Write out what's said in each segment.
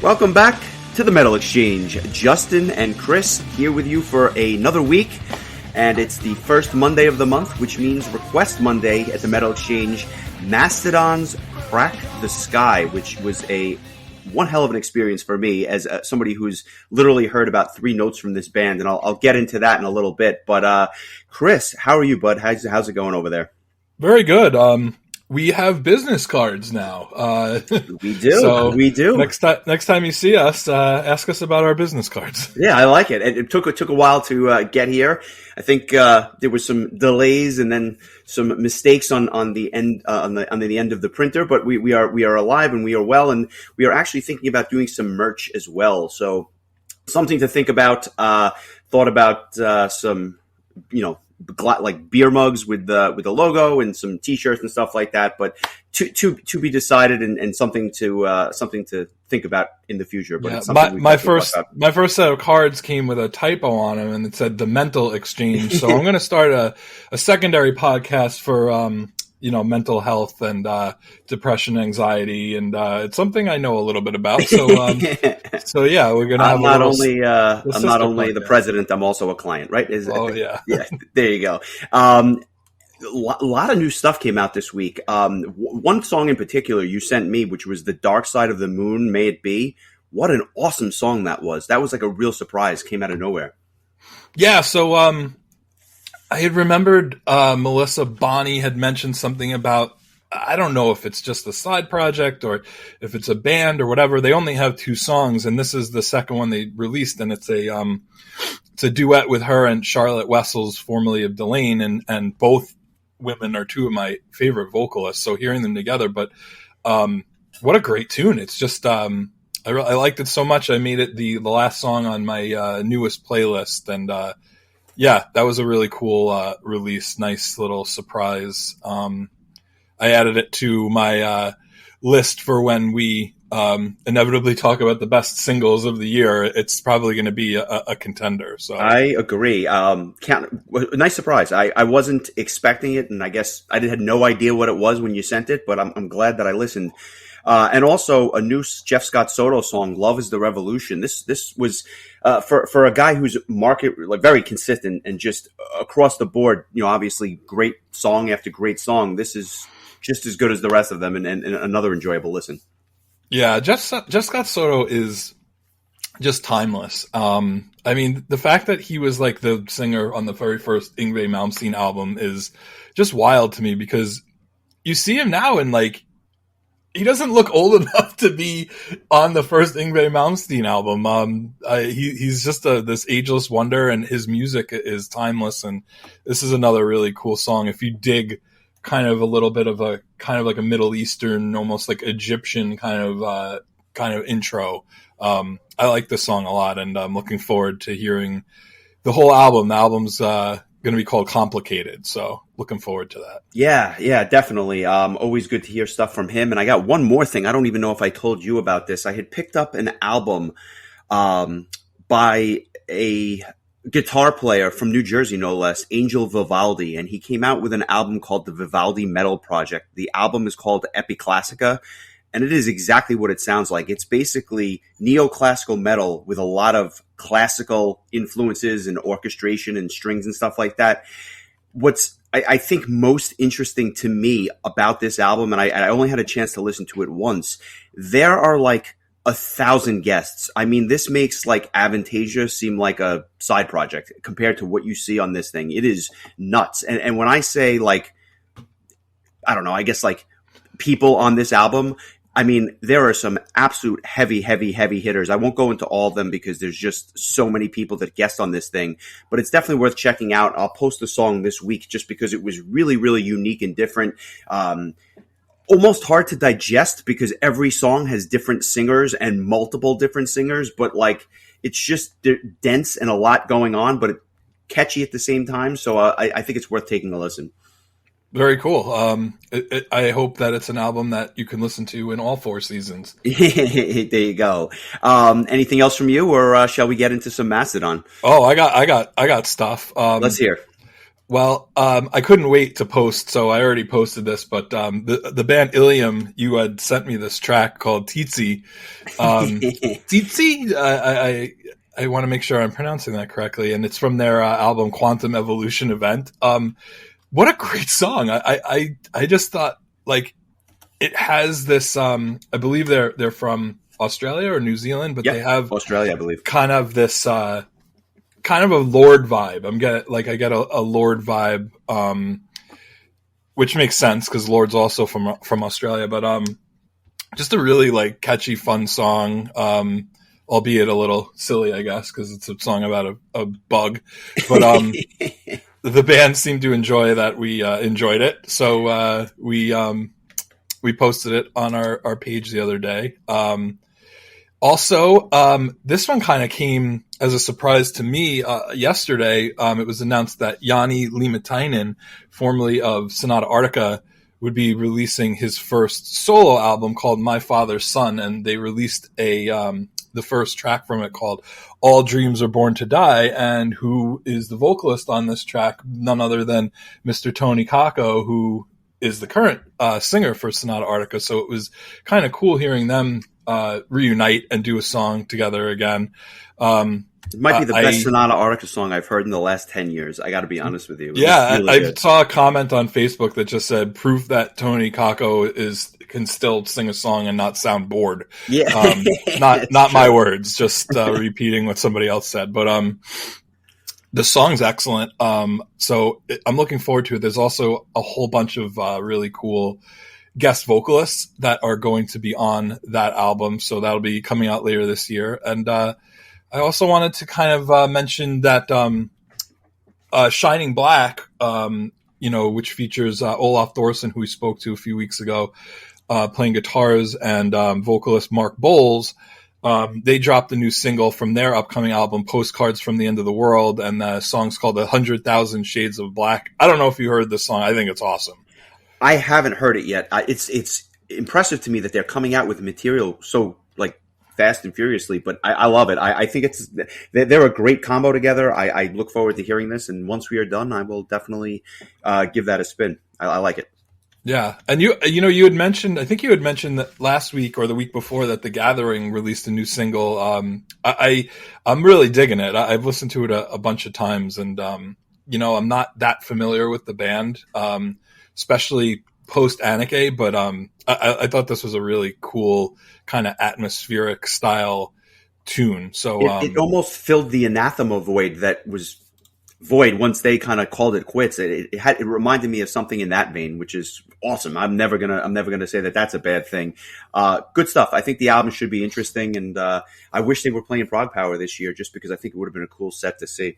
Welcome back to the Metal Exchange. Justin and Chris here with you for another week, and it's the first Monday of the month, which means Request Monday at the Metal Exchange. Mastodon's Crack the Skye, which was one hell of an experience for me as somebody who's literally heard about 3 notes from this band, and I'll get into that in a little bit. But Chris, how are you, bud? How's it going over there? Very good. We have business cards now. We do. So we do. Next time you see us, ask us about our business cards. Yeah, I like it. It took a while to get here. I think there was some delays and then some mistakes on the end on the end of the printer, but we are alive and we are well, and we are actually thinking about doing some merch as well. So something to think about. Thought about some, like beer mugs with the logo and some T-shirts and stuff like that, but to be decided and something to think about in the future. But it's my first set of cards came with a typo on them, and it said the Mental Exchange. So I'm going to start a secondary podcast for mental health and depression, anxiety, and it's something I know a little bit about. So so yeah, we're gonna have. I'm not only the president, I'm also a client, right? Yeah. Yeah. There you go. A lot of new stuff came out this week. One song in particular you sent me, which was "The Dark Side of the Moon, May It Be." What an awesome song that was! That was like a real surprise. Came out of nowhere. Yeah. So I had remembered Melissa Bonney had mentioned something about, I don't know if it's just a side project or if it's a band or whatever. They only have 2 songs, and this is the second one they released, and it's a duet with her and Charlotte Wessels, formerly of Delane, and both women are 2 of my favorite vocalists. So hearing them together, but what a great tune! It's just I liked it so much. I made it the last song on my newest playlist, and yeah, that was a really cool release. Nice little surprise. I added it to my list for when we inevitably talk about the best singles of the year. It's probably going to be a contender. So I agree. Nice surprise. I wasn't expecting it, and I guess I had no idea what it was when you sent it, but I'm glad that I listened. And also a new Jeff Scott Soto song, "Love Is the Revolution." This was for a guy who's very consistent and just across the board. Obviously great song after great song. This is just as good as the rest of them, and another enjoyable listen. Yeah, Jeff Scott Soto is just timeless. I mean, the fact that he was like the singer on the very first Yngwie Malmsteen album is just wild to me, because you see him now and like, he doesn't look old enough to be on the first Yngwie Malmsteen album. He's just this ageless wonder, and his music is timeless. And this is another really cool song. If you dig kind of a little bit of like a Middle Eastern, almost like Egyptian kind of intro, I like this song a lot, and I'm looking forward to hearing the whole album. The album's going to be called Complicated, so looking forward to that. Yeah, definitely. Always good to hear stuff from him. And I got one more thing. I don't even know if I told you about this. I had picked up an album by a guitar player from New Jersey, no less, Angel Vivaldi, and he came out with an album called the Vivaldi Metal Project. The album is called Epiclassica, and it is exactly what it sounds like. It's basically neoclassical metal with a lot of classical influences and orchestration and strings and stuff like that. What's I think most interesting to me about this album, and I only had a chance to listen to it once, there are like 1,000 guests. I mean, this makes like Avantasia seem like a side project compared to what you see on this thing. It is nuts. And when I say like, I don't know, I guess like people on this album, I mean, there are some absolute heavy hitters. I won't go into all of them because there's just so many people that guest on this thing, but it's definitely worth checking out. I'll post the song this week just because it was really, really unique and different. Almost hard to digest because every song has different singers and multiple different singers, but like it's just dense and a lot going on, but catchy at the same time. So I think it's worth taking a listen. Very cool. I hope that it's an album that you can listen to in all 4 seasons. There you go. Anything else from you, or shall we get into some Mastodon? Oh, I got stuff. Let's hear. Well, I couldn't wait to post, so I already posted this. But the band Ilium, you had sent me this track called Tsitsi. Tsitsi, I want to make sure I'm pronouncing that correctly, and it's from their album Quantum Evolution Event. What a great song! I just thought like it has this. I believe they're from Australia or New Zealand, but Yep, they have Australia, I believe. kind of this. Kind of a Lord vibe. I get a Lord vibe, which makes sense because Lord's also from Australia. But just a really like catchy, fun song, albeit a little silly, I guess, because it's a song about a bug. But the band seemed to enjoy that. We enjoyed it, so we posted it on our page the other day. Also, this one kind of came as a surprise to me yesterday. It was announced that Jani Limatainen, formerly of Sonata Arctica, would be releasing his first solo album called My Father's Son, and they released the first track from it called All Dreams Are Born to Die, and who is the vocalist on this track? None other than Mr. Tony Kakko, who is the current singer for Sonata Arctica. So it was kind of cool hearing them reunite and do a song together again. It might be the best Sonata Arctica song I've heard in the last 10 years. I got to be honest with you. Yeah, really I saw a comment on Facebook that just said proof that Tony Kakko can still sing a song and not sound bored. Yeah, not my words, just repeating what somebody else said. But the song's excellent. So I'm looking forward to it. There's also a whole bunch of really cool guest vocalists that are going to be on that album. So that'll be coming out later this year. And I also wanted to kind of mention that Shining Black, which features Olaf Thorson, who we spoke to a few weeks ago, playing guitars, and vocalist Mark Bowles. They dropped a new single from their upcoming album, Postcards from the End of the World, and the song's called 100,000 Shades of Black. I don't know if you heard this song. I think it's awesome. I haven't heard it yet. It's impressive to me that they're coming out with material so like fast and furiously, but I love it. I think they're a great combo together. I look forward to hearing this, and once we are done, I will definitely give that a spin. I like it. Yeah, and you had mentioned, I think you had mentioned that last week or the week before that The Gathering released a new single. I'm really digging it. I've listened to it a bunch of times, and I'm not that familiar with the band, especially post Anarchy, but I thought this was a really cool kind of atmospheric style tune. So it almost filled the anathema void that was void once they kind of called it quits. It reminded me of something in that vein, which is awesome. I'm never gonna say that that's a bad thing. Good stuff. I think the album should be interesting, and I wish they were playing Prague Power this year, just because I think it would have been a cool set to see.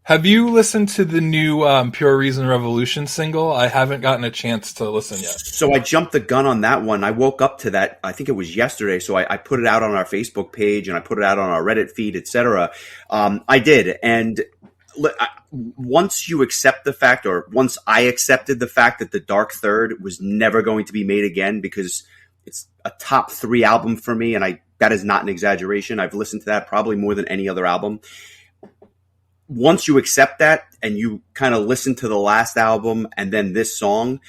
Have you listened to the new Pure Reason Revolution single? I haven't gotten a chance to listen yet. So I jumped the gun on that one. I woke up to that, I think it was yesterday, so I put it out on our Facebook page, and I put it out on our Reddit feed, etc. I did, and once you accept the fact, or once I accepted the fact that The Dark Third was never going to be made again, because it's a top 3 album for me, and that is not an exaggeration. I've listened to that probably more than any other album. Once you accept that and you kind of listen to the last album and then this song,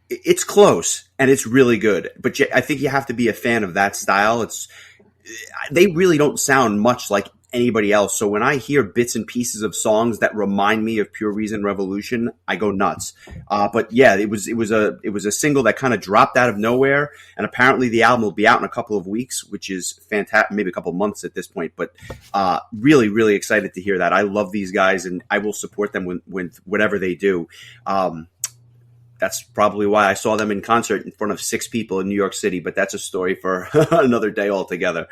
it's close and it's really good. But I think you have to be a fan of that style. They really don't sound much like anybody else. So when I hear bits and pieces of songs that remind me of Pure Reason Revolution, I go nuts. But yeah, it was a single that kind of dropped out of nowhere, and apparently the album will be out in a couple of weeks, which is fantastic. Maybe a couple of months at this point, but really, really excited to hear that. I love these guys, and I will support them with whatever they do. That's probably why I saw them in concert in front of 6 people in New York City, but that's a story for another day altogether.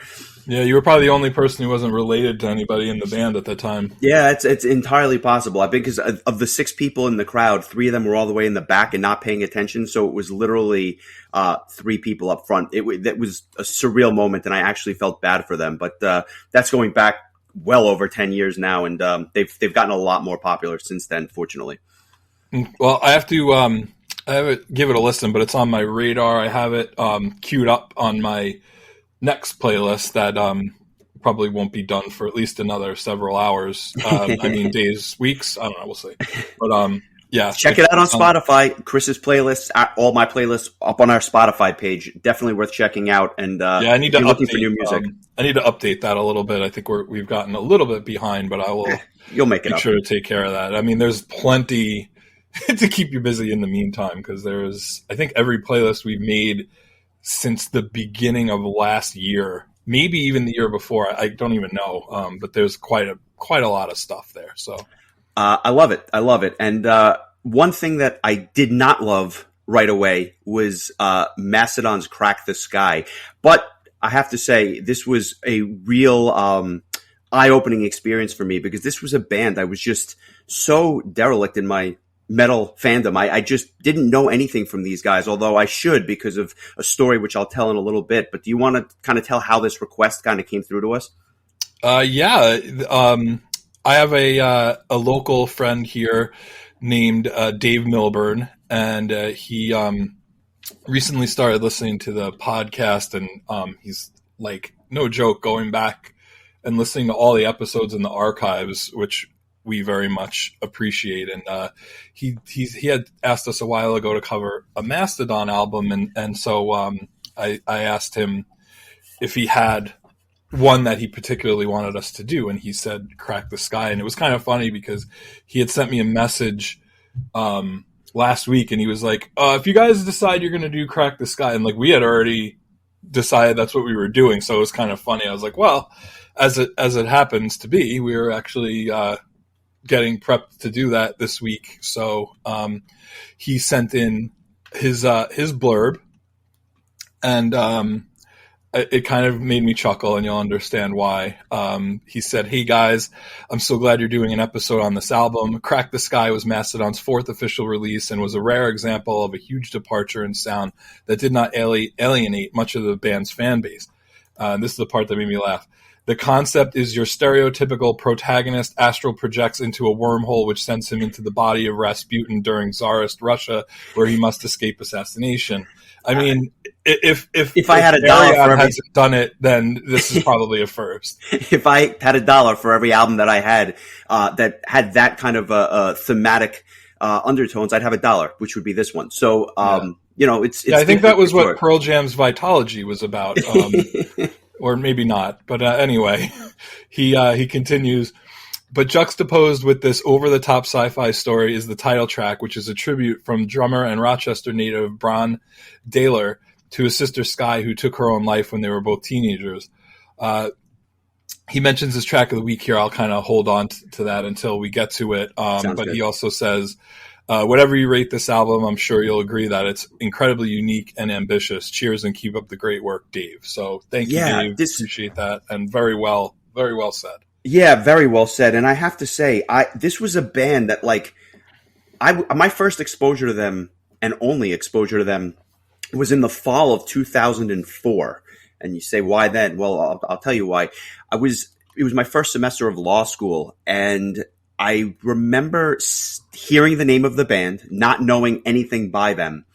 Yeah, you were probably the only person who wasn't related to anybody in the band at the time. Yeah, it's entirely possible. I think because of the 6 people in the crowd, 3 of them were all the way in the back and not paying attention, so it was literally 3 people up front. That was a surreal moment, and I actually felt bad for them. But that's going back well over 10 years now, and they've gotten a lot more popular since then, fortunately. Well, I have to give it a listen, but it's on my radar. I have it queued up on my next playlist that probably won't be done for at least another several hours. I mean, days, weeks. I don't know. We'll see. But Yeah, Check it out on Spotify. Chris's playlists, all my playlists up on our Spotify page. Definitely worth checking out. And yeah, I need if to you're looking for update. new music, I need to update that a little bit. I think we've gotten a little bit behind, but I will you'll make it make up. sure to take care of that. I mean, there's plenty to keep you busy in the meantime because there's, I think, every playlist we've made since the beginning of last year, maybe even the year before. I don't even know, but there's quite a lot of stuff there. So I love it. I love it. And one thing that I did not love right away was Mastodon's "Crack the Skye," but I have to say this was a real eye-opening experience for me because this was a band I was just so derelict in my metal fandom. I just didn't know anything from these guys, although I should because of a story which I'll tell in a little bit. But do you want to kind of tell how this request kind of came through to us? Yeah. I have a local friend here named Dave Milburn, and he recently started listening to the podcast, and he's like, no joke, going back and listening to all the episodes in the archives, which we very much appreciate. And he had asked us a while ago to cover a Mastodon album, and so I asked him if he had one that he particularly wanted us to do, and he said "Crack the Skye." And it was kind of funny because he had sent me a message last week, and he was like, if you guys decide you're going to do "Crack the Skye," and like we had already decided that's what we were doing, so it was kind of funny. I was like, well, as it happens to be, we were actually getting prepped to do that this week. So he sent in his blurb, and it kind of made me chuckle, and you'll understand why. He said, "Hey guys, I'm so glad you're doing an episode on this album. Crack the Skye was Mastodon's fourth official release and was a rare example of a huge departure in sound that did not alienate much of the band's fan base." This is the part that made me laugh. "The concept is your stereotypical protagonist astral projects into a wormhole which sends him into the body of Rasputin during Tsarist Russia, where he must escape assassination." I mean, if I had $1 for every hasn't done it, then this is probably a first. If I had $1 for every album that I had that had that kind of thematic undertones, I'd have $1, which would be this one. So you know, it's I think that was what Pearl Jam's Vitology was about, or maybe not. But anyway, he continues. "But juxtaposed with this over-the-top sci-fi story is the title track, which is a tribute from drummer and Rochester native Bron Daler to his sister Skye, who took her own life when they were both teenagers." He mentions his track of the week here. I'll kind of hold on to that until we get to it. But good. He also says, whatever you rate this album, I'm sure you'll agree that it's incredibly unique and ambitious. Cheers and keep up the great work, Dave. So thank you, Dave. Appreciate that. And very well said. Yeah, very well said. And I have to say, this was a band that, like, my first exposure to them and only exposure to them was in the fall of 2004. And you say, why then? Well, I'll tell you why. It was my first semester of law school, and I remember hearing the name of the band, not knowing anything by them,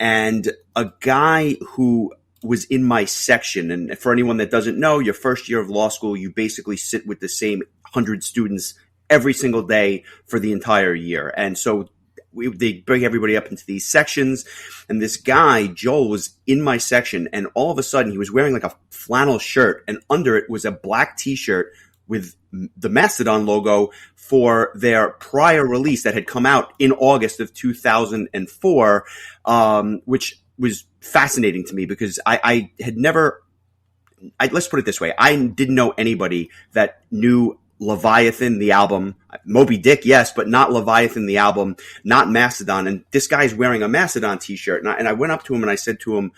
and a guy who was in my section. And for anyone that doesn't know, your first year of law school, you basically sit with the same 100 students every single day for the entire year. And so they bring everybody up into these sections. And this guy, Joel, was in my section. And all of a sudden, he was wearing like a flannel shirt. And under it was a black T-shirt with the Mastodon logo for their prior release that had come out in August of 2004, which was fascinating to me because I had never, let's put it this way. I didn't know anybody that knew Leviathan, the album, Moby Dick, yes, but not Leviathan, the album, not Mastodon. And this guy's wearing a Mastodon t-shirt. And I went up to him and I said to him,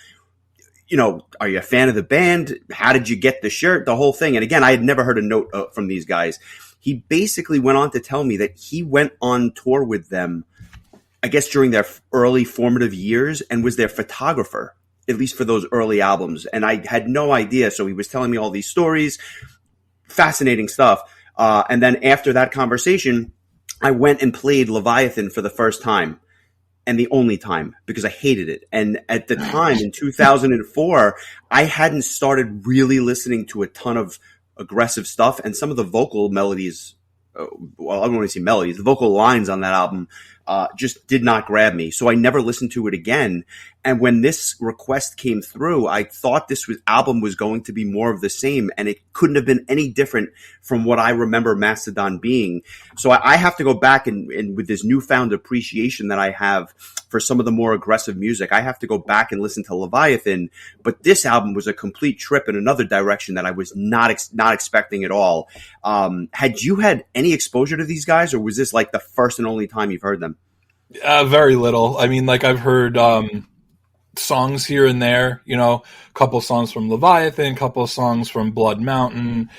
you know, are you a fan of the band? How did you get the shirt? The whole thing. And again, I had never heard a note from these guys. He basically went on to tell me that he went on tour with them, I guess during their early formative years, and was their photographer, at least for those early albums. And I had no idea. So he was telling me all these stories, fascinating stuff. And then after that conversation, I went and played Leviathan for the first time and the only time because I hated it. And at the time in 2004, I hadn't started really listening to a ton of aggressive stuff, and some of the vocal melodies, well, I don't want to say melodies, the vocal lines on that album just did not grab me. So I never listened to it again. And when this request came through, I thought album was going to be more of the same, and it couldn't have been any different from what I remember Mastodon being. So I have to go back and with this newfound appreciation that I have for some of the more aggressive music, I have to go back and listen to Leviathan. But this album was a complete trip in another direction that I was not expecting at all. Had you had any exposure to these guys, or was this like the first and only time you've heard them? Very little. I mean, like I've heard songs here and there, a couple songs from Leviathan, couple songs from Blood Mountain,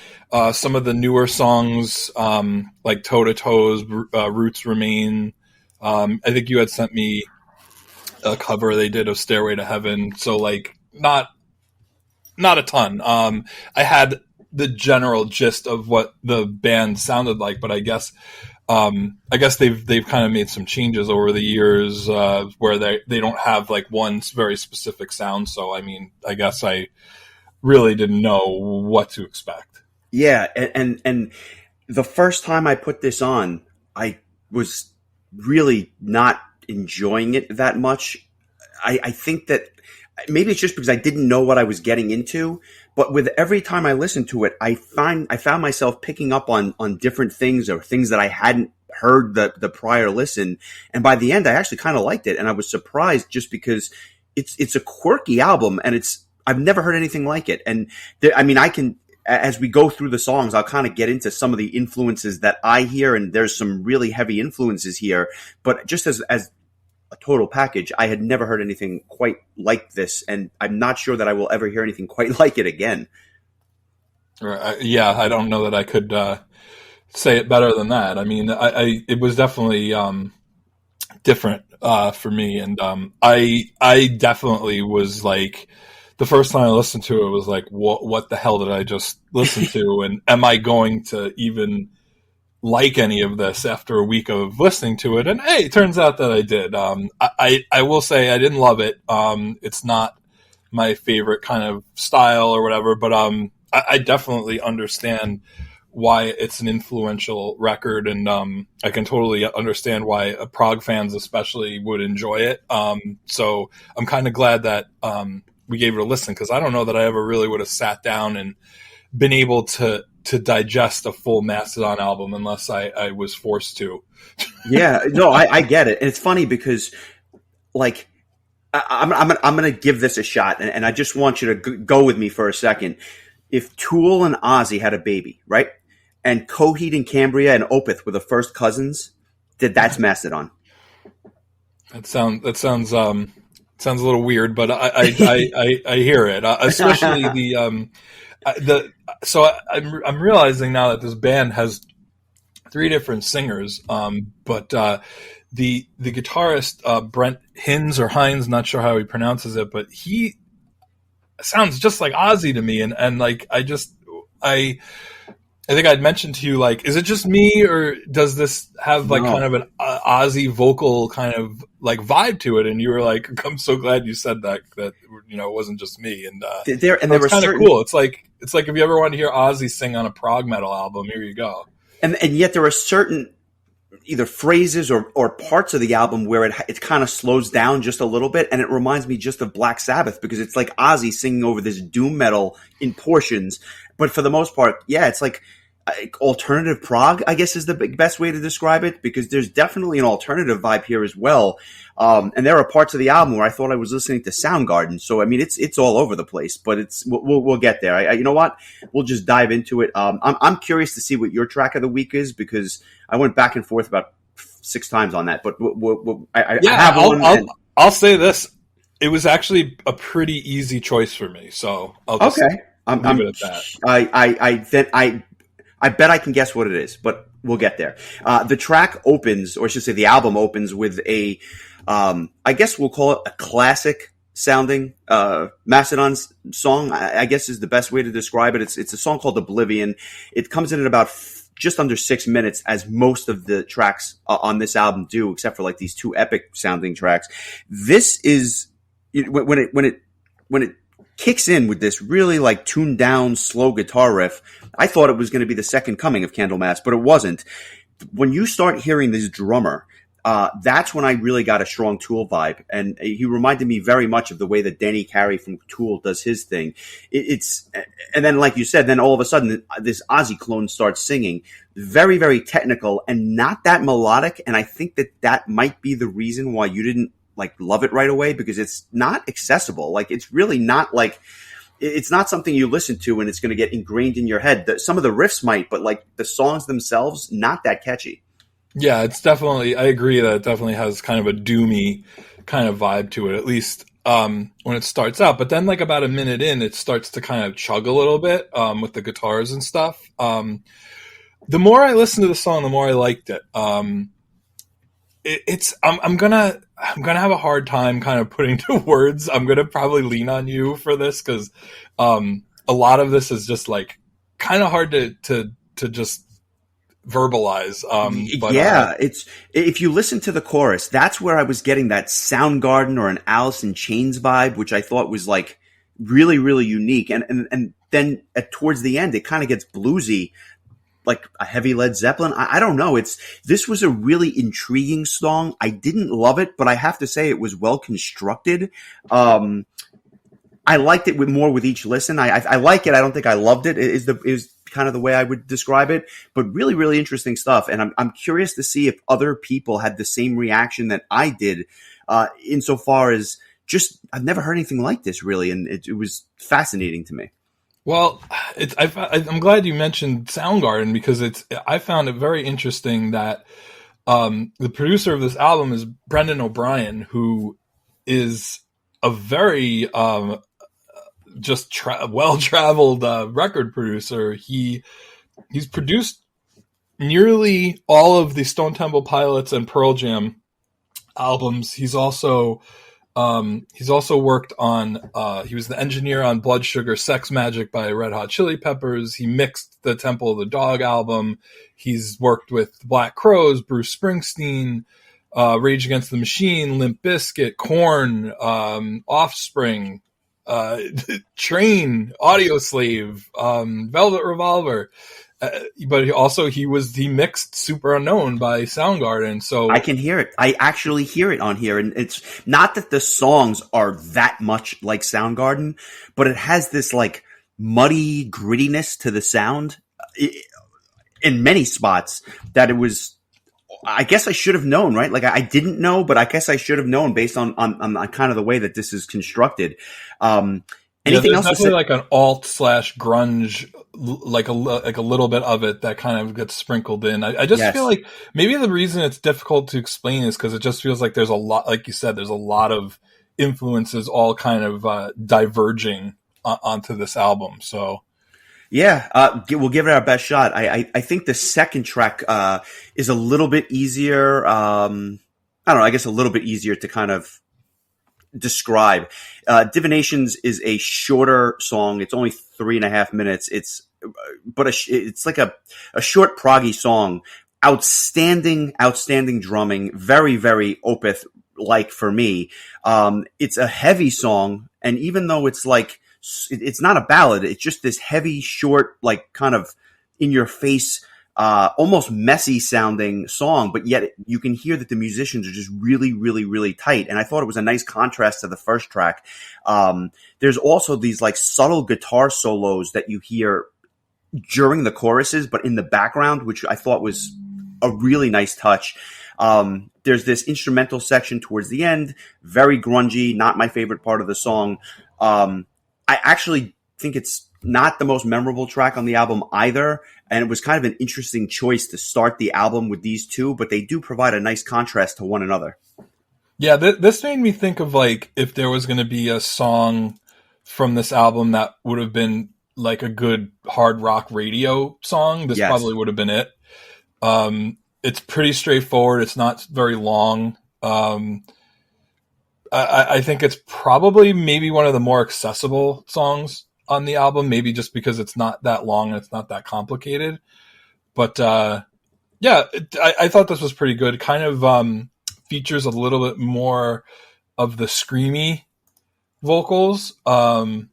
some of the newer songs like Toe to Toes, Roots Remain. I think you had sent me a cover they did of Stairway to Heaven, so like not a ton. I had the general gist of what the band sounded like, but I guess they've kind of made some changes over the years where they don't have like one very specific sound. So I mean, I guess I really didn't know what to expect. Yeah, and the first time I put this on, I was really not enjoying it that much. I think that maybe it's just because I didn't know what I was getting into. But with every time I listened to it, I found myself picking up on different things, or things that I hadn't heard the prior listen. And by the end, I actually kind of liked it. And I was surprised just because it's a quirky album, and I've never heard anything like it. And as we go through the songs, I'll kind of get into some of the influences that I hear, and there's some really heavy influences here. But just as a total package, I had never heard anything quite like this, and I'm not sure that I will ever hear anything quite like it again. Yeah, I don't know that I could say it better than that. I mean, it was definitely different for me, and I definitely was like, the first time I listened to it was like, what the hell did I just listen to, and am I going to even like any of this after a week of listening to it? And hey, it turns out that I did. I will say I didn't love it. It's not my favorite kind of style or whatever, but I definitely understand why it's an influential record, and I can totally understand why prog fans especially would enjoy it. So I'm kind of glad that we gave it a listen, because I don't know that I ever really would have sat down and been able to digest a full Mastodon album unless I was forced to. Yeah, no, I get it. And it's funny because, like, I'm going to give this a shot, and I just want you to go with me for a second. If Tool and Ozzy had a baby, right? And Coheed and Cambria and Opeth were the first cousins, that's Mastodon. That sounds a little weird, but I hear it, especially So I'm realizing now that this band has 3 different singers, but the guitarist Brent Hines or Hines, not sure how he pronounces it, but he sounds just like Ozzy to me, and like I think I'd mentioned to you, like, is it just me, or does this have like kind of an Ozzy vocal kind of like vibe to it? And you were like, I'm so glad you said that it wasn't just me. And there was kind of cool. It's like if you ever want to hear Ozzy sing on a prog metal album, here you go. And yet there are certain either phrases or parts of the album where it kind of slows down just a little bit, and it reminds me just of Black Sabbath, because it's like Ozzy singing over this doom metal in portions. But for the most part, yeah, it's like alternative prog, I guess, is the best way to describe it, because there's definitely an alternative vibe here as well. And there are parts of the album where I thought I was listening to Soundgarden. So, I mean, it's all over the place, but we'll get there. You know what? We'll just dive into it. I'm curious to see what your track of the week is, because I went back and forth about 6 times on that, but I have one. I'll say this. It was actually a pretty easy choice for me. So I'll just leave it at that. I bet I can guess what it is, but we'll get there. The track opens, or I should say the album opens with a, I guess we'll call it a classic sounding Mastodon song, I guess is the best way to describe it. It's a song called Oblivion. It comes in at about just under 6 minutes, as most of the tracks on this album do, except for like these 2 epic sounding tracks. This is, when it kicks in with this really like tuned down slow guitar riff, I thought it was going to be the second coming of Candlemass, but it wasn't. When you start hearing this drummer, that's when I really got a strong Tool vibe. And he reminded me very much of the way that Danny Carey from Tool does his thing. And then, like you said, then all of a sudden this Ozzy clone starts singing. Very, very technical and not that melodic. And I think that might be the reason why you didn't like love it right away, because it's not accessible. Like, it's really not like, it's not something you listen to and it's going to get ingrained in your head. Some of the riffs might, but like the songs themselves, not that catchy. Yeah, it's definitely, I agree that it definitely has kind of a doomy kind of vibe to it, at least when it starts out. But then like about a minute in, it starts to kind of chug a little bit with the guitars and stuff. The more I listened to the song, the more I liked it. I'm gonna have a hard time kind of putting to words. I'm gonna probably lean on you for this because a lot of this is just like kind of hard to just verbalize. It's, if you listen to the chorus, that's where I was getting that Soundgarden or an Alice in Chains vibe, which I thought was like really, really unique. And then towards the end, it kind of gets bluesy, like a heavy Led Zeppelin. I don't know. This was a really intriguing song. I didn't love it, but I have to say it was well constructed. I liked it more with each listen. I like it. I don't think I loved it. It is kind of the way I would describe it, but really, really interesting stuff. And I'm curious to see if other people had the same reaction that I did, insofar as just, I've never heard anything like this really. And it was fascinating to me. Well, I'm glad you mentioned Soundgarden because I found it very interesting that the producer of this album is Brendan O'Brien, who is a very well-traveled record producer. He's produced nearly all of the Stone Temple Pilots and Pearl Jam albums. He's also worked on, he was the engineer on Blood Sugar Sex Magic by Red Hot Chili Peppers. He mixed the Temple of the Dog album. He's worked with Black Crowes, Bruce Springsteen, Rage Against the Machine, Limp Bizkit, Korn, Offspring, Train, Audioslave, Velvet Revolver. But he mixed Super Unknown by Soundgarden. So I can hear it. I actually hear it on here. And it's not that the songs are that much like Soundgarden, but it has this like muddy grittiness to the sound in many spots that it was, I guess I should have known, right? Like I didn't know, but I guess I should have known based on kind of the way that this is constructed. Anything else? Definitely like an alt/grunge, like a little bit of it that kind of gets sprinkled in. I just feel like maybe the reason it's difficult to explain is because it just feels like there's a lot, like you said, there's a lot of influences all kind of diverging onto this album. So. Yeah, we'll give it our best shot. I think the second track is a little bit easier. I don't know. I guess a little bit easier to kind of describe. Divinations is a shorter song. It's only 3.5 minutes. It's like a short proggy song. Outstanding drumming. Very, very Opeth like for me. It's a heavy song, and even though it's like, it's not a ballad. It's just this heavy, short, like kind of in your face, almost messy sounding song, but yet you can hear that the musicians are just really, really, really tight. And I thought it was a nice contrast to the first track. There's also these like subtle guitar solos that you hear during the choruses, but in the background, which I thought was a really nice touch. There's this instrumental section towards the end, very grungy, not my favorite part of the song. I actually think it's not the most memorable track on the album either, and it was kind of an interesting choice to start the album with these two, but they do provide a nice contrast to one another. Yeah, this made me think of like if there was going to be a song from this album that would have been like a good hard rock radio song, this probably would have been it. It's pretty straightforward. It's not very long. I think it's probably maybe one of the more accessible songs on the album, maybe just because it's not that long and it's not that complicated. But I thought this was pretty good. Kind of features a little bit more of the screamy vocals. I'm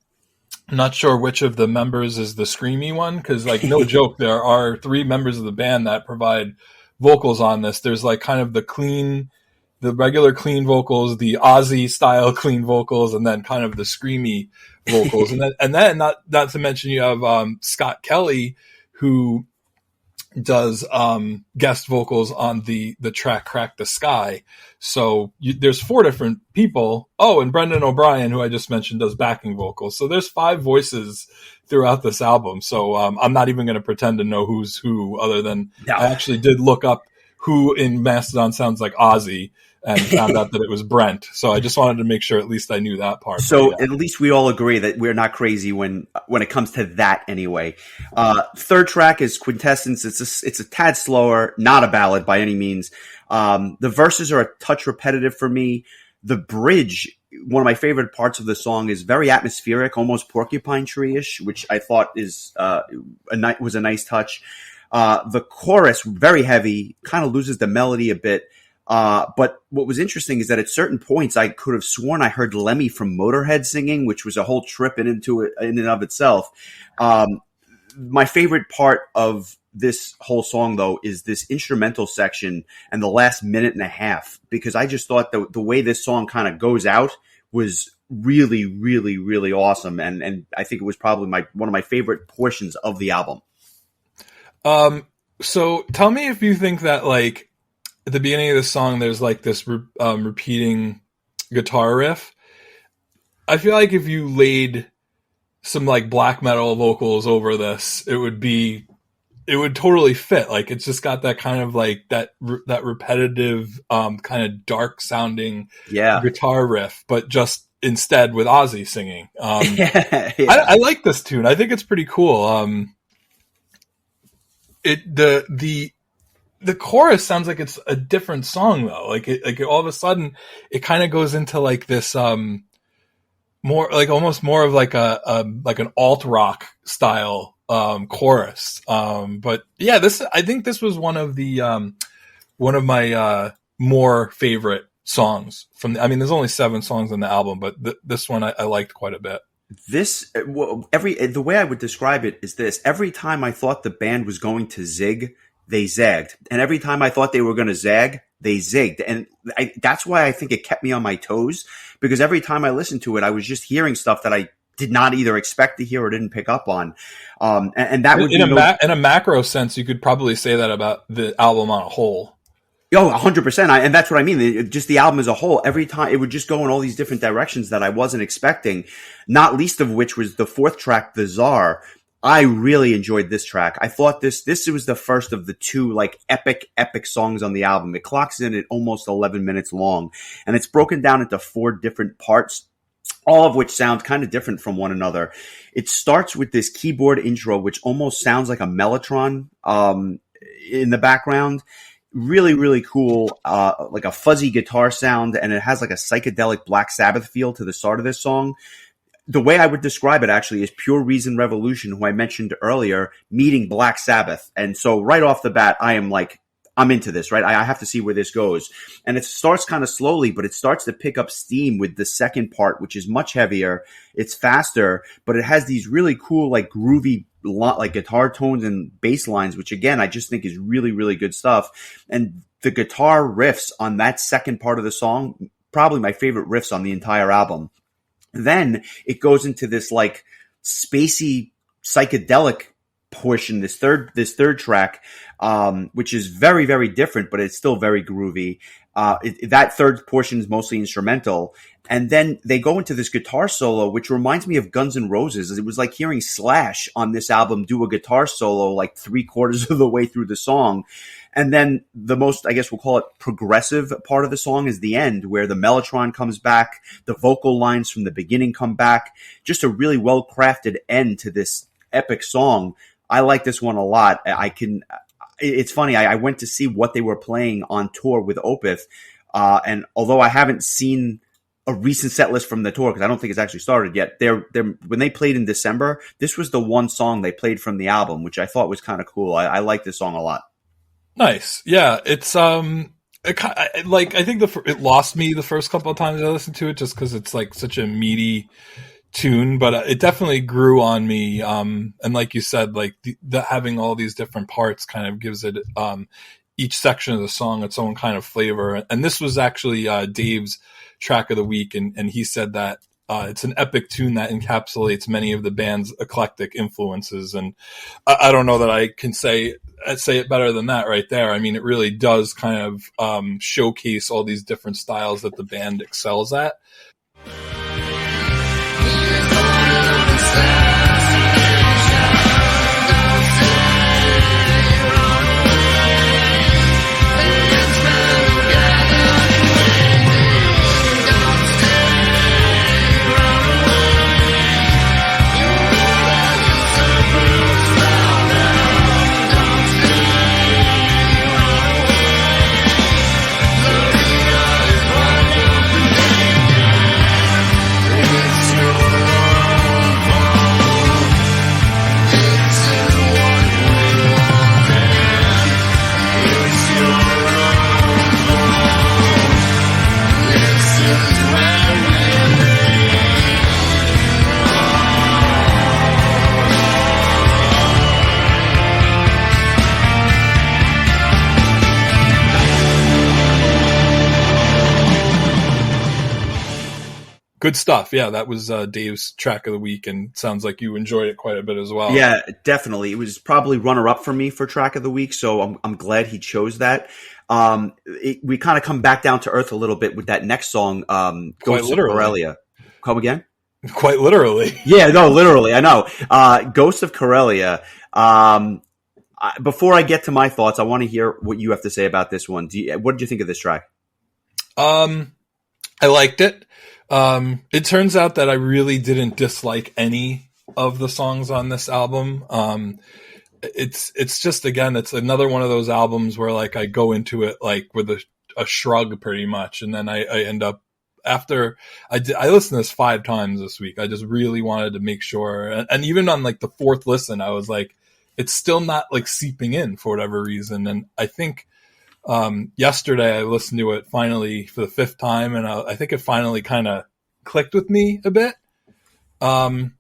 not sure which of the members is the screamy one because, like, no joke, there are 3 members of the band that provide vocals on this. There's like kind of the regular clean vocals, the Ozzy style clean vocals, and then kind of the screamy vocals. And then not to mention you have Scott Kelly, who does guest vocals on the track Crack the Skye. So there's 4 different people. Oh, and Brendan O'Brien, who I just mentioned, does backing vocals. So there's 5 voices throughout this album. So I'm not even going to pretend to know who's who, other than I actually did look up who in Mastodon sounds like Ozzy and found out that it was Brent. So I just wanted to make sure at least I knew that part. So at least we all agree that we're not crazy when it comes to that anyway. Third track is Quintessence. It's a tad slower, not a ballad by any means. The verses are a touch repetitive for me. The bridge, one of my favorite parts of the song, is very atmospheric, almost Porcupine Tree-ish, which I thought was a nice touch. The chorus, very heavy, kind of loses the melody a bit. But what was interesting is that at certain points I could have sworn I heard Lemmy from Motorhead singing, which was a whole trip in and of itself. My favorite part of this whole song, though, is this instrumental section and the last minute and a half, because I just thought the way this song kind of goes out was really, really, really awesome. And I think it was probably one of my favorite portions of the album. So tell me if you think that, like, at the beginning of the song, there's like this repeating guitar riff. I feel like if you laid some like black metal vocals over this, it would totally fit. Like, it's just got that kind of like that repetitive, kind of dark sounding guitar riff, but just instead with Ozzy singing. I like this tune. I think it's pretty cool. The chorus sounds like it's a different song though. Like all of a sudden it kind of goes into like this, more like almost more of like an alt rock style, chorus. But yeah, I think this was one of my, more favorite songs there's only 7 songs on the album, but this one I liked quite a bit. The way I would describe it is this: every time I thought the band was going to zig, they zagged. And every time I thought they were going to zag, they zigged. And that's why I think it kept me on my toes, because every time I listened to it, I was just hearing stuff that I did not either expect to hear or didn't pick up on. And that would in a macro sense, you could probably say that about the album on a whole. Oh, 100%. And that's what I mean. Just the album as a whole, every time it would just go in all these different directions that I wasn't expecting, not least of which was the 4th track, The Czar. I really enjoyed this track. I thought this was the first of the 2 like epic songs on the album. It clocks in at almost 11 minutes long, and it's broken down into 4 different parts, all of which sound kind of different from one another. It starts with this keyboard intro, which almost sounds like a mellotron in the background. Really, really cool, like a fuzzy guitar sound, and it has like a psychedelic Black Sabbath feel to the start of this song. The way I would describe it actually is Pure Reason Revolution, who I mentioned earlier, meeting Black Sabbath. And so right off the bat, I'm into this, right? I have to see where this goes. And it starts kind of slowly, but it starts to pick up steam with the second part, which is much heavier. It's faster, but it has these really cool, like groovy, like guitar tones and bass lines, which again, I just think is really, really good stuff. And the guitar riffs on that second part of the song, probably my favorite riffs on the entire album. Then it goes into this like spacey psychedelic portion, this third track, which is very, very different, but it's still very groovy. That third portion is mostly instrumental. And then they go into this guitar solo, which reminds me of Guns N' Roses. It was like hearing Slash on this album do a guitar solo like 3/4 of the way through the song. And then the most, I guess we'll call it progressive part of the song is the end, where the mellotron comes back, the vocal lines from the beginning come back. Just a really well-crafted end to this epic song. I like this one a lot. It's funny, I went to see what they were playing on tour with Opeth, and although I haven't seen a recent set list from the tour, because I don't think it's actually started yet, when they played in December, this was the one song they played from the album, which I thought was kind of cool. I like this song a lot. Nice. Yeah. It's, I think it lost me the first couple of times I listened to it, just because it's like such a meaty tune, but it definitely grew on me. And like you said, like the having all these different parts kind of gives it, each section of the song its own kind of flavor. And this was actually Dave's track of the week, and he said that it's an epic tune that encapsulates many of the band's eclectic influences. And I don't know that I can say it better than that right there. I mean, it really does kind of showcase all these different styles that the band excels at. Good stuff. Yeah, that was Dave's track of the week, and sounds like you enjoyed it quite a bit as well. Yeah, definitely. It was probably runner-up for me for track of the week, so I'm glad he chose that. We kind of come back down to earth a little bit with that next song, Ghost of Corellia. Come again? Quite literally. Yeah, no, literally. I know. Ghost of Corellia. Before I get to my thoughts, I want to hear what you have to say about this one. What did you think of this track? I liked it. It turns out that I really didn't dislike any of the songs on this album. It's just, again, it's another one of those albums where like I go into it like with a shrug pretty much. And then I end up, after I listened to this 5 times this week, I just really wanted to make sure. And even on like the 4th listen, I was like, it's still not like seeping in for whatever reason. And I think, yesterday I listened to it finally for the 5th time, and I think it finally kind of clicked with me a bit. I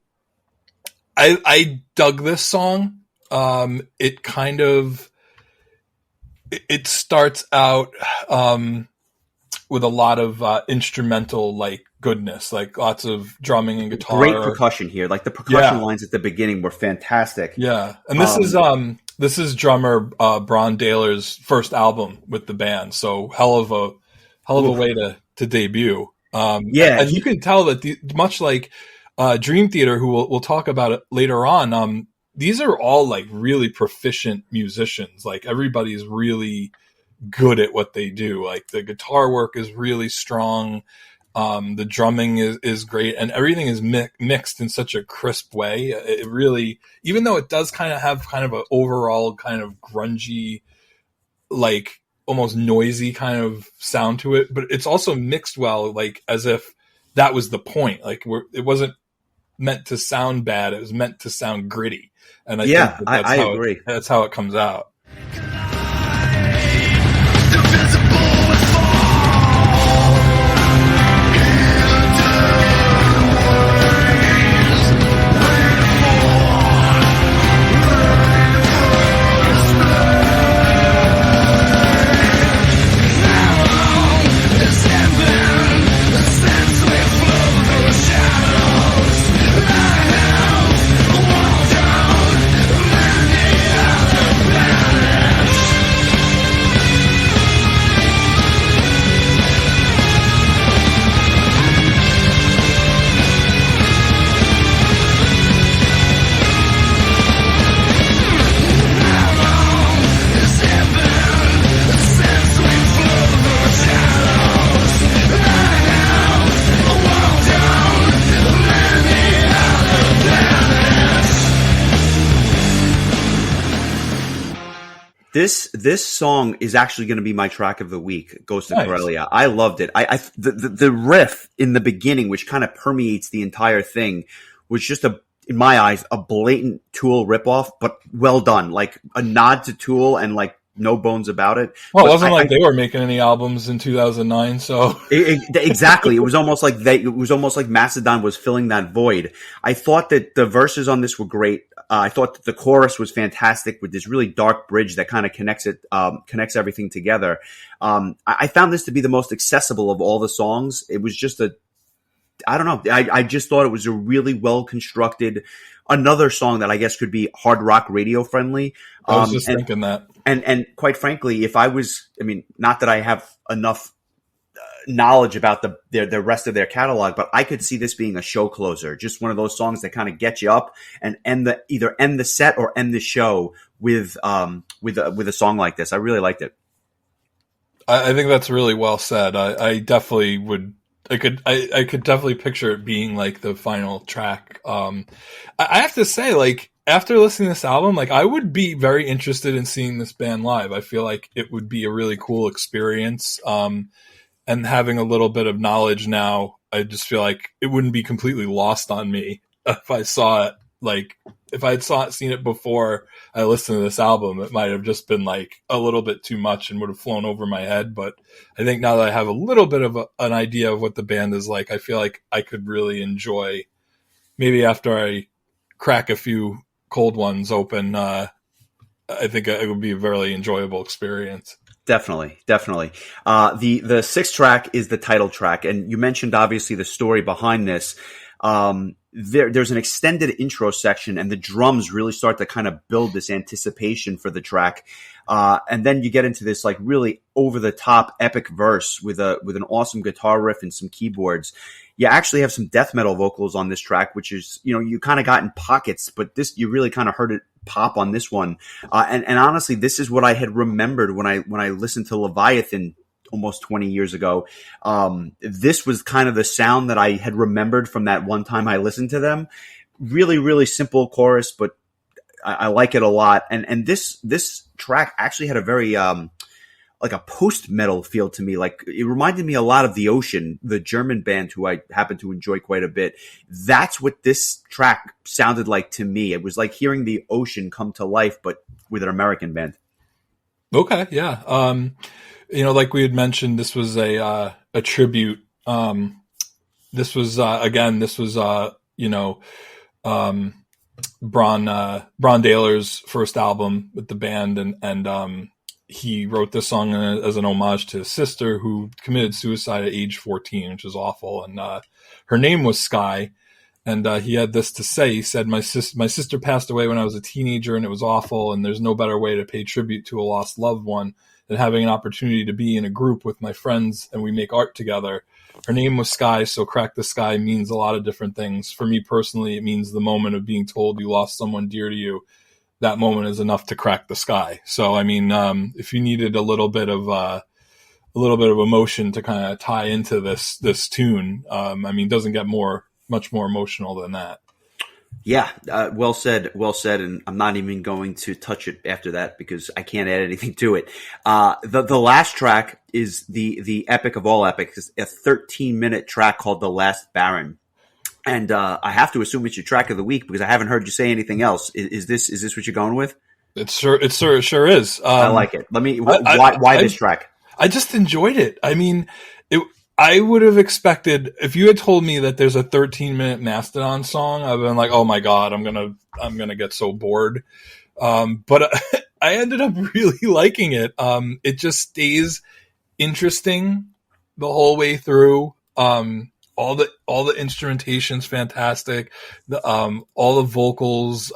dug this song. It kind of, it starts out, with a lot of, instrumental, like, goodness, like lots of drumming and guitar. Great percussion here. Like the percussion lines at the beginning were fantastic. Yeah. And this is drummer Bron Daler's first album with the band, so hell of a way to debut. And you can tell that much like Dream Theater, who we'll talk about it later on. These are all like really proficient musicians. Like everybody's really good at what they do. Like the guitar work is really strong. The drumming is great, and everything is mixed in such a crisp way. It really, even though it does kind of have kind of an overall kind of grungy, like almost noisy kind of sound to it, but it's also mixed well, like as if that was the point. Like it wasn't meant to sound bad; it was meant to sound gritty. And I think I agree. That's how it comes out. This song is actually going to be my track of the week, Ghost of Corellia. I loved it. The riff in the beginning, which kind of permeates the entire thing, was just in my eyes, a blatant Tool ripoff, but well done. Like a nod to Tool and like no bones about it. Well, it wasn't like they were making any albums in 2009, so exactly. It was almost like Mastodon was filling that void. I thought that the verses on this were great. I thought that the chorus was fantastic with this really dark bridge that kind of connects everything together. I found this to be the most accessible of all the songs. It was just I don't know. I just thought it was a really well constructed, another song that I guess could be hard rock radio friendly. I was just thinking that. And quite frankly, not that I have enough knowledge about the rest of their catalog, but I could see this being a show closer, just one of those songs that kind of get you up and either end the set or end the show with a song like this. I really liked it. I think that's really well said. I definitely would. I could definitely picture it being like the final track. I have to say, like, after listening to this album, like, I would be very interested in seeing this band live. I feel like it would be a really cool experience. And having a little bit of knowledge now, I just feel like it wouldn't be completely lost on me if I saw it. Like, if I had seen it before I listened to this album, it might have just been like a little bit too much and would have flown over my head. But I think now that I have a little bit of an idea of what the band is like, I feel like I could really enjoy, maybe after I crack a few cold ones open, I think it would be a very enjoyable experience. Definitely. The sixth track is the title track, and you mentioned obviously the story behind this. There's an extended intro section, and the drums really start to kind of build this anticipation for the track. And then you get into this like really over the top epic verse with an awesome guitar riff and some keyboards. You actually have some death metal vocals on this track, which is, you kind of got in pockets, but you really kind of heard it pop on this one. And honestly, this is what I had remembered when I listened to Leviathan almost 20 years ago. This was kind of the sound that I had remembered from that one time I listened to them. Really, really simple chorus, but I like it a lot. And this track actually had a very, like a post-metal feel to me. Like, it reminded me a lot of The Ocean, the German band who I happen to enjoy quite a bit. That's what this track sounded like to me. It was like hearing The Ocean come to life, but with an American band. Okay, yeah. Like we had mentioned, this was a tribute. This was Bron Dahler's first album with the band, and he wrote this song as an homage to his sister who committed suicide at age 14, which is awful. And her name was Skye. And he had this to say. He said, my sister passed away when I was a teenager, and it was awful, and there's no better way to pay tribute to a lost loved one than having an opportunity to be in a group with my friends and we make art together. Her name was Skye, so Crack the Skye means a lot of different things. For me personally, it means the moment of being told you lost someone dear to you. That moment is enough to crack the sky. So, I mean, if you needed a little bit of emotion to kind of tie into this tune, it doesn't get much more emotional than that. Yeah, well said. And I'm not even going to touch it after that because I can't add anything to it. The last track is the epic of all epics, a 13-minute track called The Last Baron. And I have to assume it's your track of the week because I haven't heard you say anything else. Is this what you're going with? It sure is. I like it. Why this track? I just enjoyed it. I mean, I would have expected, if you had told me that there's a 13-minute Mastodon song, I've been like, oh my god, I'm gonna get so bored. But I ended up really liking it. It just stays interesting the whole way through. All the instrumentation's fantastic. All the vocals.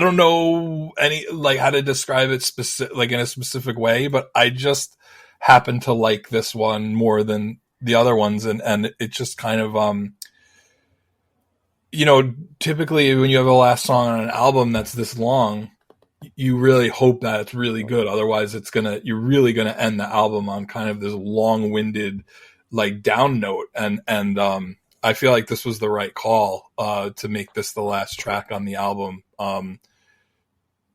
don't know any like how to describe it specific like in a specific way, but I just happen to like this one more than the other ones, and it just kind of typically when you have a last song on an album that's this long, you really hope that it's really good. Otherwise, you're really gonna end the album on kind of this long-winded, like down note. And I feel like this was the right call to make this the last track on the album.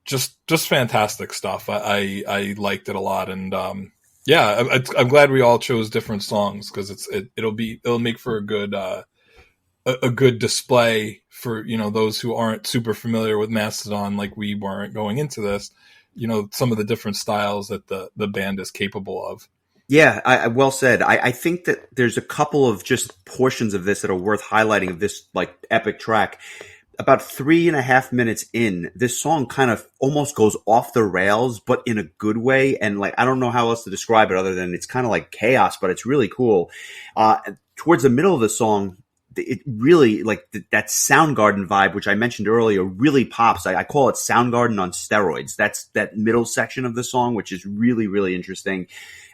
Just fantastic stuff. I liked it a lot, and I'm glad we all chose different songs because it'll make for a good display for, those who aren't super familiar with Mastodon, like we weren't going into this, some of the different styles that the band is capable of. Yeah, well said. I think that there's a couple of just portions of this that are worth highlighting of this like epic track. About 3.5 minutes in, this song kind of almost goes off the rails, but in a good way. And like, I don't know how else to describe it other than it's kind of like chaos, but it's really cool. Towards the middle of the song, it really like that Soundgarden vibe, which I mentioned earlier, really pops. I call it Soundgarden on steroids. That's that middle section of the song, which is really, really interesting.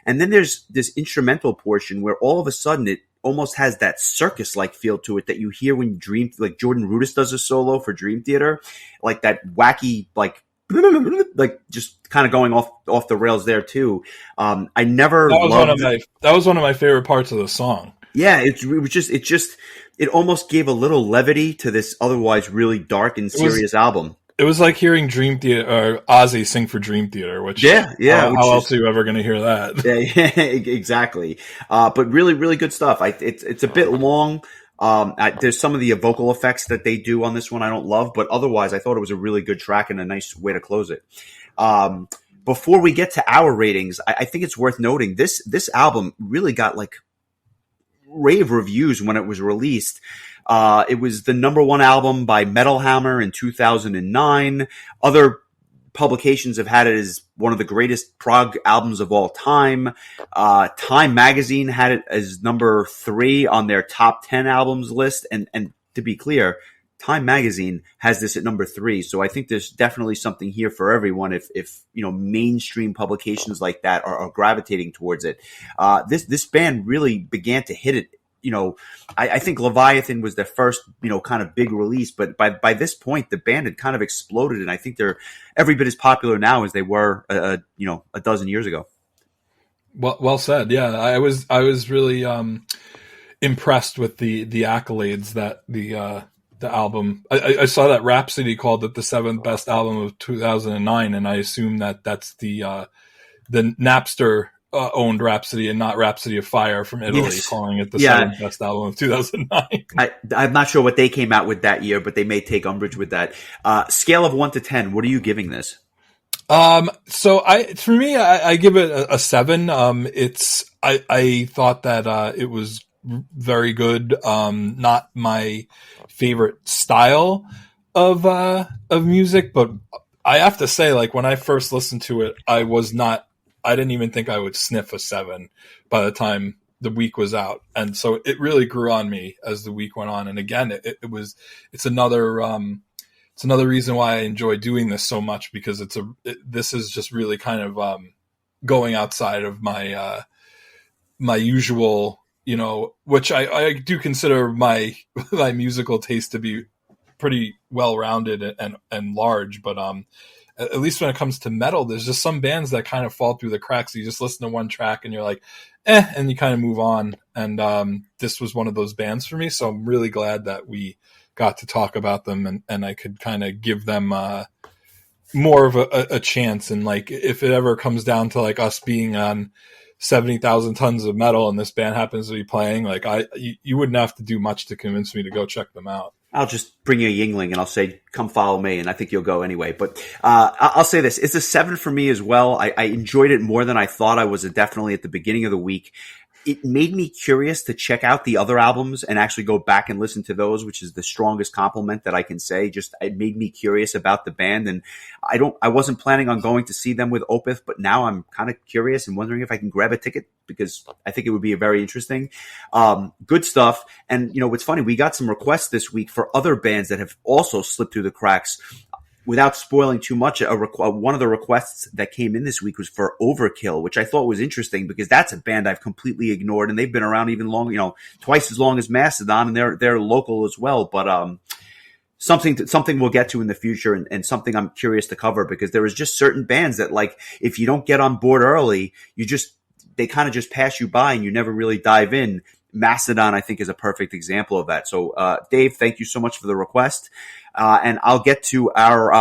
And then there's this instrumental portion where all of a sudden it almost has that circus-like feel to it that you hear when like Jordan Rudess does a solo for Dream Theater, like that wacky, like just kind of going off the rails there too. I never that was one of my favorite parts of the song. Yeah, it almost gave a little levity to this otherwise really dark and serious album. It was like hearing Dream Theater or Ozzy sing for Dream Theater, which how else are you ever going to hear that? Yeah, exactly. But really, really good stuff. It's a bit long. There's some of the vocal effects that they do on this one I don't love, but otherwise I thought it was a really good track and a nice way to close it. Before we get to our ratings, I think it's worth noting this album really got like rave reviews when it was released. It was the #1 album by Metal Hammer in 2009. Other publications have had it as one of the greatest prog albums of all time. Time Magazine had it as #3 on their top 10 albums list. And to be clear, Time Magazine has this at #3. So I think there's definitely something here for everyone if mainstream publications like that are gravitating towards it. This band really began to hit it. I think Leviathan was their first, kind of big release, but by this point, the band had kind of exploded, and I think they're every bit as popular now as they were, a dozen years ago. Well said. Yeah, I was really impressed with the accolades that the album. I saw that Rhapsody called it the 7th best album of 2009, and I assume that's the Napster owned Rhapsody and not Rhapsody of Fire from Italy, yes, calling it the 7th best album of 2009. I'm not sure what they came out with that year, but they may take umbrage with that. Scale of 1 to 10, what are you giving this? So for me, I give it a 7. I thought that it was very good. Not my favorite style of music, but I have to say, like, when I first listened to it, I didn't even think I would sniff a 7 by the time the week was out. And so it really grew on me as the week went on. And again, it's another reason why I enjoy doing this so much, because this is just really kind of, going outside of my, my usual, which I do consider my musical taste to be pretty well-rounded and large, but, at least when it comes to metal, there's just some bands that kind of fall through the cracks. You just listen to one track and you're like, and you kind of move on. And this was one of those bands for me. So I'm really glad that we got to talk about them and I could kind of give them more of a chance. And like, if it ever comes down to like us being on 70,000 tons of metal and this band happens to be playing, like you wouldn't have to do much to convince me to go check them out. I'll just bring you a Yingling and I'll say, come follow me. And I think you'll go anyway. But I'll say this. It's a 7 for me as well. I enjoyed it more than I thought I was definitely at the beginning of the week. It made me curious to check out the other albums and actually go back and listen to those, which is the strongest compliment that I can say. Just, it made me curious about the band. And I wasn't planning on going to see them with Opeth, but now I'm kind of curious and wondering if I can grab a ticket because I think it would be very interesting. Good stuff. And, what's funny, we got some requests this week for other bands that have also slipped through the cracks. without spoiling too much, one of the requests that came in this week was for Overkill, which I thought was interesting because that's a band I've completely ignored, and they've been around even long, twice as long as Mastodon, and they're local as well. But something we'll get to in the future, and something I'm curious to cover, because there is just certain bands that, like, if you don't get on board early, they kind of just pass you by and you never really dive in. Mastodon, I think, is a perfect example of that. So, Dave, thank you so much for the request. And I'll get to our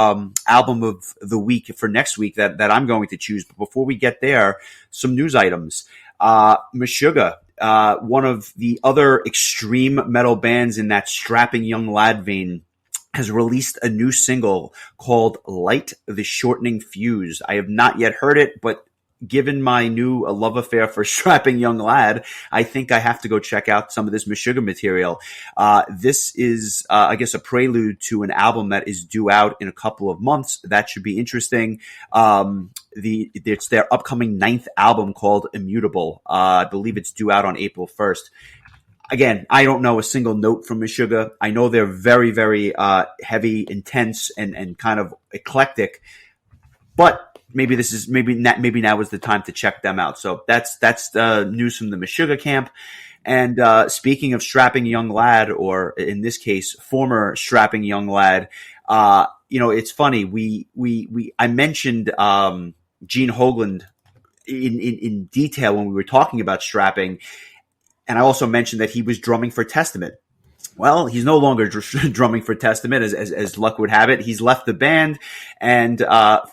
album of the week for next week that I'm going to choose. But before we get there, some news items. Meshuggah, one of the other extreme metal bands in that strapping young lad vein, has released a new single called Light the Shortening Fuse. I have not yet heard it, but given my new love affair for strapping young lad, I think I have to go check out some of this Meshuggah material. This is, I guess, a prelude to an album that is due out in a couple of months. That should be interesting. It's their upcoming 9th album called Immutable. I believe it's due out on April 1st. Again, I don't know a single note from Meshuggah. I know they're very, very heavy, intense, and kind of eclectic, but maybe now is the time to check them out. So that's news from the Meshuggah camp. And speaking of strapping young lad, or in this case, former strapping young lad, it's funny. I mentioned Gene Hogland in detail when we were talking about strapping, and I also mentioned that he was drumming for Testament. Well, he's no longer drumming for Testament, as luck would have it. He's left the band, and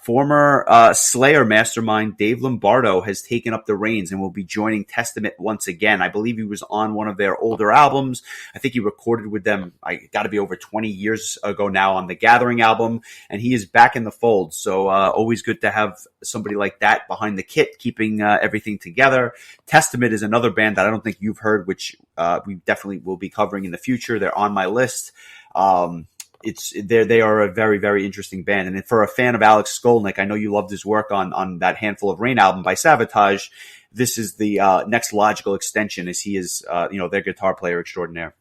former Slayer mastermind Dave Lombardo has taken up the reins and will be joining Testament once again. I believe he was on one of their older albums. I think he recorded with them, got to be over 20 years ago now, on the Gathering album, and he is back in the fold. So always good to have somebody like that behind the kit, keeping everything together. Testament is another band that I don't think you've heard, which we definitely will be covering in the future. They're on my list. They are a very, very interesting band. And for a fan of Alex Skolnick, I know you loved his work on that Handful of Rain album by Savatage. This is the next logical extension, as he is, their guitar player extraordinaire.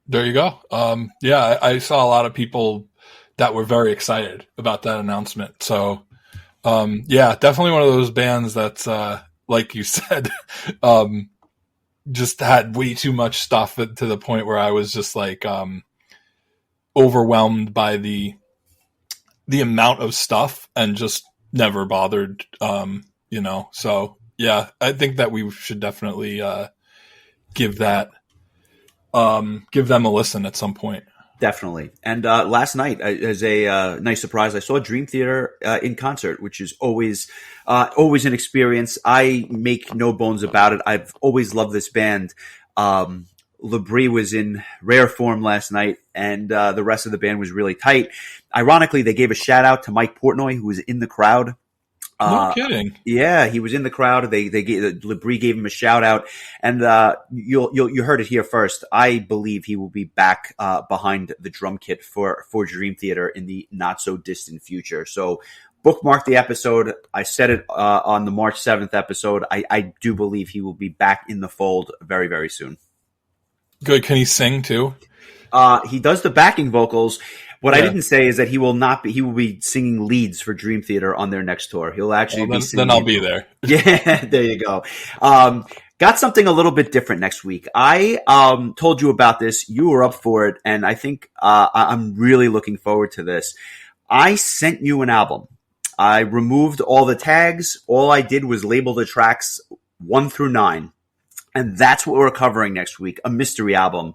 There you go. I saw a lot of people that were very excited about that announcement. So, definitely one of those bands that's, like you said, just had way too much stuff to the point where I was just like overwhelmed by the amount of stuff and just never bothered. So yeah, I think that we should definitely give them a listen at some point. Definitely. And last night, as a nice surprise, I saw Dream Theater in concert, which is always an experience. I make no bones about it. I've always loved this band. Labrie was in rare form last night, and the rest of the band was really tight. Ironically, they gave a shout out to Mike Portnoy, who was in the crowd. No kidding. Yeah, he was in the crowd. Labrie gave him a shout out, and you heard it here first. I believe he will be back behind the drum kit for Dream Theater in the not so distant future. So bookmark the episode. I said it on the March 7th episode. I do believe he will be back in the fold very, very soon. Good. Can he sing too? He does the backing vocals. What I didn't say is that he will be singing leads for Dream Theater on their next tour. He'll actually be singing. Then I'll be there. Yeah, there you go. Got something a little bit different next week. I told you about this. You were up for it, and I think I'm really looking forward to this. I sent you an album. I removed all the tags. All I did was label the tracks 1 through 9. And that's what we're covering next week, a mystery album.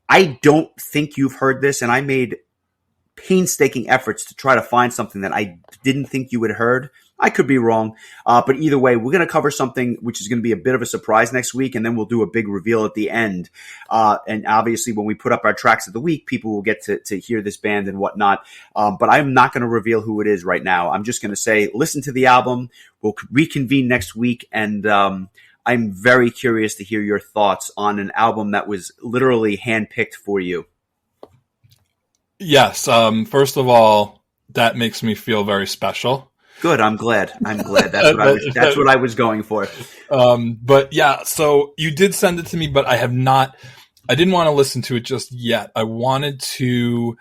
I don't think you've heard this, and I made painstaking efforts to try to find something that I didn't think you had heard. I could be wrong, but either way, we're going to cover something which is going to be a bit of a surprise next week, and then we'll do a big reveal at the end. And obviously, when we put up our tracks of the week, people will get to hear this band and whatnot. But I'm not going to reveal who it is right now. I'm just going to say, listen to the album. We'll reconvene next week, and I'm very curious to hear your thoughts on an album that was literally handpicked for you. Yes. First of all, that makes me feel very special. Good. I'm glad. That's what I was going for. But yeah, so you did send it to me, but I didn't want to listen to it just yet. I wanted to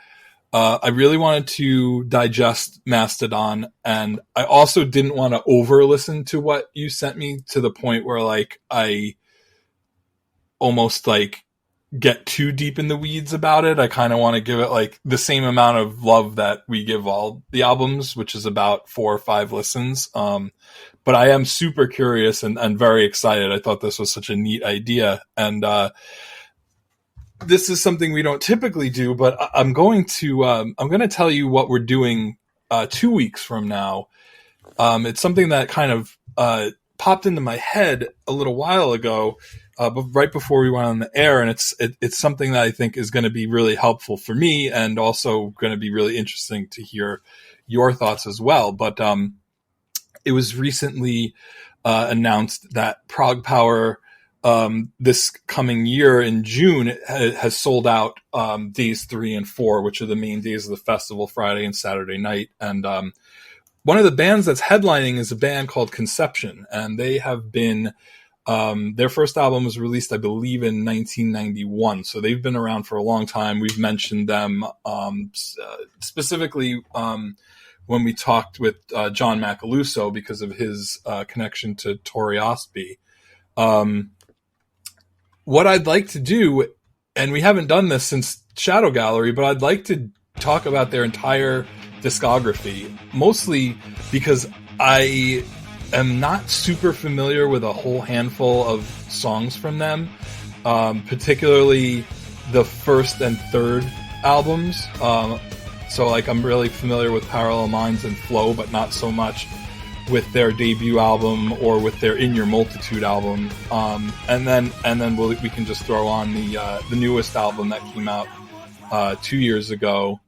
I really wanted to digest Mastodon, and I also didn't want to over listen to what you sent me to the point where like I almost like get too deep in the weeds about it. I kind of want to give it like the same amount of love that we give all the albums, which is about 4 or 5 listens. But I am super curious and very excited. I thought this was such a neat idea. And, this is something we don't typically do, but I'm going to tell you what we're doing, 2 weeks from now. It's something that kind of, popped into my head a little while ago, but right before we went on the air, and it's something that I think is going to be really helpful for me, and also going to be really interesting to hear your thoughts as well. But it was recently announced that Prog Power, this coming year in June, has sold out days 3 and 4, which are the main days of the festival, Friday and Saturday night. And one of the bands that's headlining is a band called Conception, and they have been, their first album was released, I believe, in 1991. So they've been around for a long time. We've mentioned them specifically when we talked with John Macaluso because of his connection to Tori Ostby. What I'd like to do, and we haven't done this since Shadow Gallery, but I'd like to talk about their entire discography, mostly because I am not super familiar with a whole handful of songs from them, particularly the first and third albums. So like I'm really familiar with Parallel Minds and Flow, but not so much with their debut album or with their In Your Multitude album. And then we can just throw on the newest album that came out 2 years ago,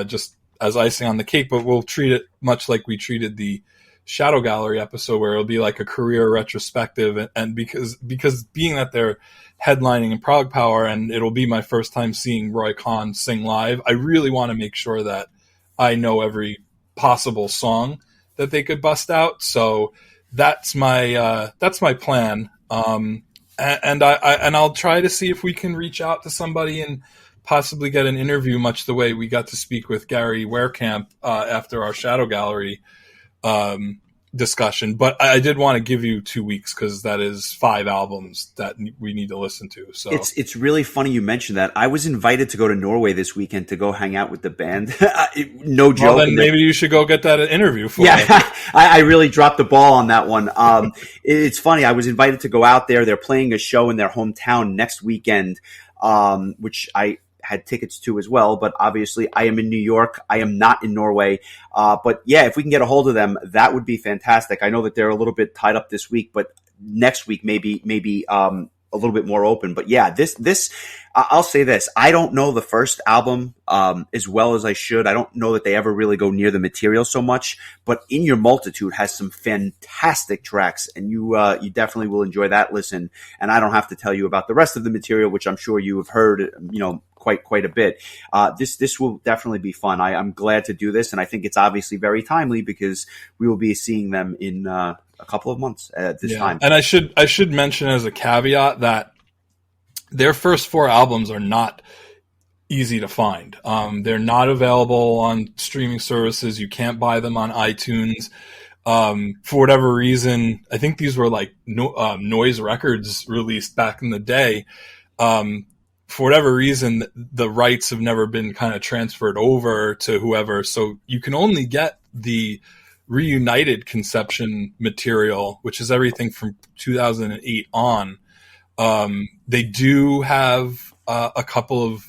just as icing on the cake. But we'll treat it much like we treated the Shadow Gallery episode, where it'll be like a career retrospective. And because being that they're headlining in Prog Power, and it'll be my first time seeing Roy Khan sing live, I really want to make sure that I know every possible song that they could bust out. So that's my plan. And I'll try to see if we can reach out to somebody and possibly get an interview, much the way we got to speak with Gary Wehrkamp after our Shadow Gallery discussion. But I did want to give you 2 weeks because that is 5 albums that we need to listen to. So it's really funny you mentioned that. I was invited to go to Norway this weekend to go hang out with the band. No joke. Well, then maybe you should go get that interview for Yeah, I really dropped the ball on that one. It's funny. I was invited to go out there. They're playing a show in their hometown next weekend, which I had tickets to as well, but obviously I am in New York. I am not in Norway. But yeah, if we can get a hold of them, that would be fantastic. I know that they're a little bit tied up this week, but next week maybe a little bit more open. But yeah, I'll say this. I don't know the first album as well as I should. I don't know that they ever really go near the material so much, but In Your Multitude has some fantastic tracks, and you definitely will enjoy that listen. And I don't have to tell you about the rest of the material, which I'm sure you have heard, quite a bit. This will definitely be fun. I'm glad to do this, and I think it's obviously very timely because we will be seeing them in a couple of months at this time. And I should mention as a caveat that their first 4 albums are not easy to find. They're not available on streaming services. You can't buy them on iTunes. For whatever reason, I think these were like Noise Records released back in the day. For whatever reason, the rights have never been kind of transferred over to whoever. So you can only get the reunited Conception material, which is everything from 2008 on. They do have a couple of,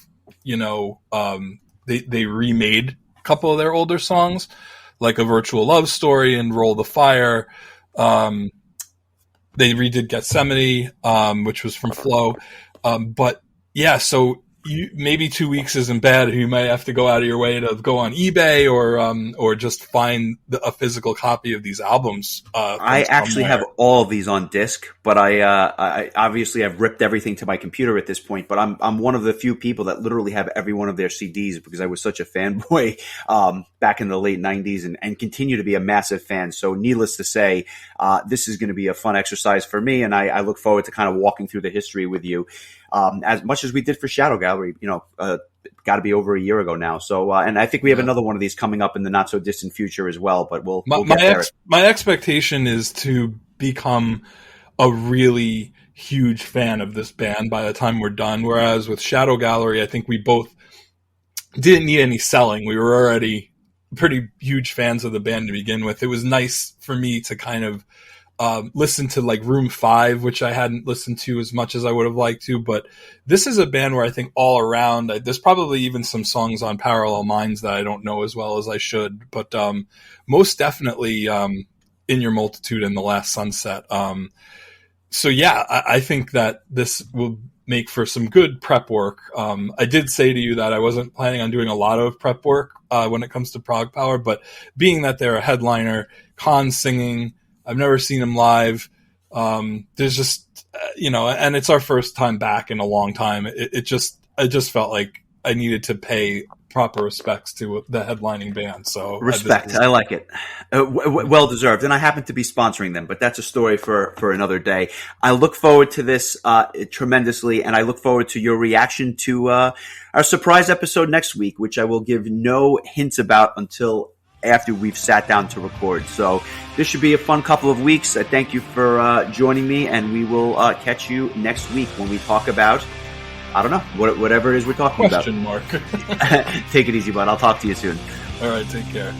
they remade a couple of their older songs, like A Virtual Love Story and Roll the Fire. They redid Gethsemane, which was from Flow. But yeah, so maybe 2 weeks isn't bad. You might have to go out of your way to go on eBay or just find a physical copy of these albums. I actually have all of these on disc, but I obviously have ripped everything to my computer at this point. But I'm one of the few people that literally have every one of their CDs because I was such a fanboy back in the late '90s and continue to be a massive fan. So needless to say, this is going to be a fun exercise for me, and I look forward to kind of walking through the history with you. As much as we did for Shadow Gallery, got to be over a year ago now. So, and I think we have another one of these coming up in the not so distant future as well. But we'll get there. My expectation is to become a really huge fan of this band by the time we're done. Whereas with Shadow Gallery, I think we both didn't need any selling. We were already pretty huge fans of the band to begin with. It was nice for me to kind of listen to like Room 5, which I hadn't listened to as much as I would have liked to. But this is a band where I think all around, there's probably even some songs on Parallel Minds that I don't know as well as I should. But most definitely In Your Multitude and The Last Sunset. So yeah, I think that this will make for some good prep work. I did say to you that I wasn't planning on doing a lot of prep work when it comes to Prog Power, but being that they're a headliner, Khan's singing, I've never seen him live. There's just, and it's our first time back in a long time. I just felt like I needed to pay proper respects to the headlining band. So respect. I like it. Well deserved. And I happen to be sponsoring them, but that's a story for another day. I look forward to this tremendously, and I look forward to your reaction to our surprise episode next week, which I will give no hints about until after we've sat down to record. So this should be a fun couple of weeks. Thank you for joining me, and we will catch you next week when we talk about, I don't know, whatever it is we're talking about. Question mark. Take it easy, bud. I'll talk to you soon. All right, take care.